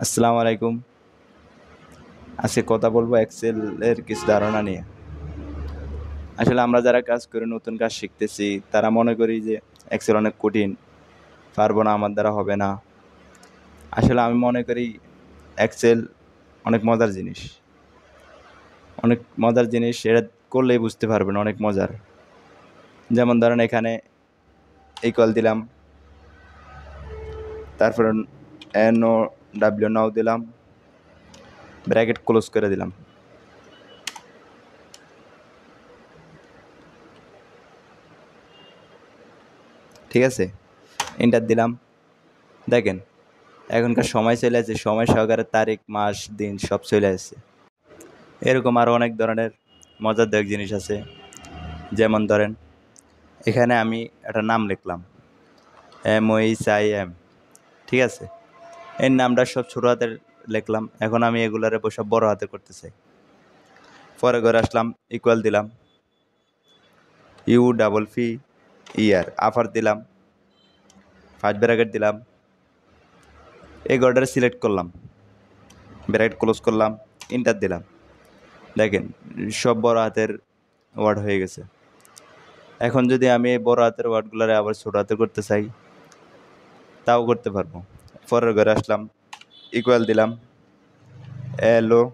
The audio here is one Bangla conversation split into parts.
আসসালামু আলাইকুম। আজকে কথা বলবো এক্সেল এর কিছু ধারণা নিয়ে। আসলে আমরা যারা কাজ করি, নতুন কাজ শিখতেছি, তারা মনে করি যে এক্সেল অনেক কঠিন, পারবো না, আমার দ্বারা হবে না। আসলে আমি মনে করি এক্সেল অনেক মজার জিনিস। অনেক মজার জিনিস, এটা করলেই বুঝতে পারবেন অনেক মজার। যেমন ধরেন এখানে ইকুয়াল দিলাম, তারপর এন ও ডাব্লিউ নাও দিলাম, ব্র্যাকেট ক্লোজ করে দিলাম। ঠিক আছে, এন্টার দিলাম। দেখেন এখনকার সময় চলে আসছে, সময় সহকারে তারিখ মাস দিন সব চলে আসছে। এরকম আরও অনেক ধরনের মজাদার জিনিস আছে। যেমন ধরেন এখানে আমি একটা নাম লিখলাম, MOHIM। ঠিক আছে, এই নামটা সব ছোটো হাতের লিখলাম। এখন আমি এগুলারে সব বড় হাতে করতে চাই। পরে ঘরে আসলাম, ইকুয়াল দিলাম, UPPER আফার দিলাম, ফার্স্ট ব্র্যাকেট দিলাম, এই ঘরটারে সিলেক্ট করলাম, ব্র্যাকেট ক্লোজ করলাম, ইন্টার দিলাম। দেখেন সব বড় হাতের ওয়ার্ড হয়ে গেছে। এখন যদি আমি এই বড় হাতের ওয়ার্ডগুলারে আবার ছোট হাতে করতে চাই, তাও করতে পারবো। পরের ঘরে আসলাম, ইকুয়াল দিলাম, LOWER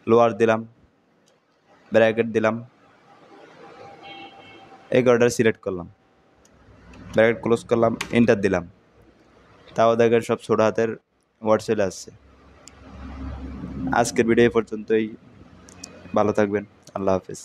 লোয়ার দিলাম, ব্র্যাকেট দিলাম, এই ঘরটা সিলেক্ট করলাম, ব্র্যাকেট ক্লোজ করলাম, এন্টার দিলাম। তাও দেখেন সব ছোট হাতের ওয়ার্ড চলে আসছে। আজকের ভিডিও পর্যন্তই। ভালো থাকবেন। আল্লাহ হাফেজ।